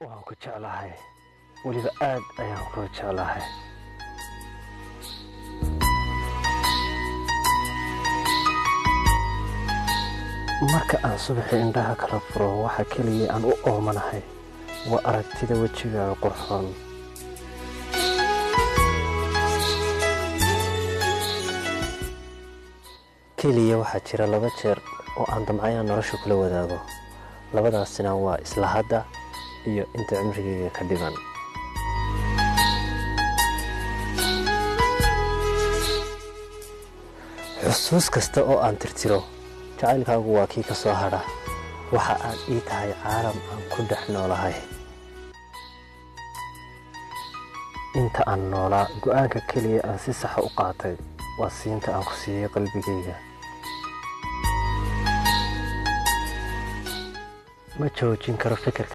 waan ku jeclahay weliba aad ayaan ku jeclahay marka aan subaxii indhaha kala furo waxa kaliya aan u oomanahay waa aragtida wajigaaga qurxoon kaliya waxaa jira laba jeer oo aan damcayaan nolosha kula wadaago labadaasina waa isla hadda iyo inta cimrigayga ka dhiman xusuus kasta oo aan tirtiro jacaylkaagu waa kii ka soo hadha waxa aad ii tahay caalam aan ku dhex noolahay inta aan noolaa go'aanka keliya aan si sax u qaatay waa siinta aan ku siiyey qalbigayga ma joojin karo fikirka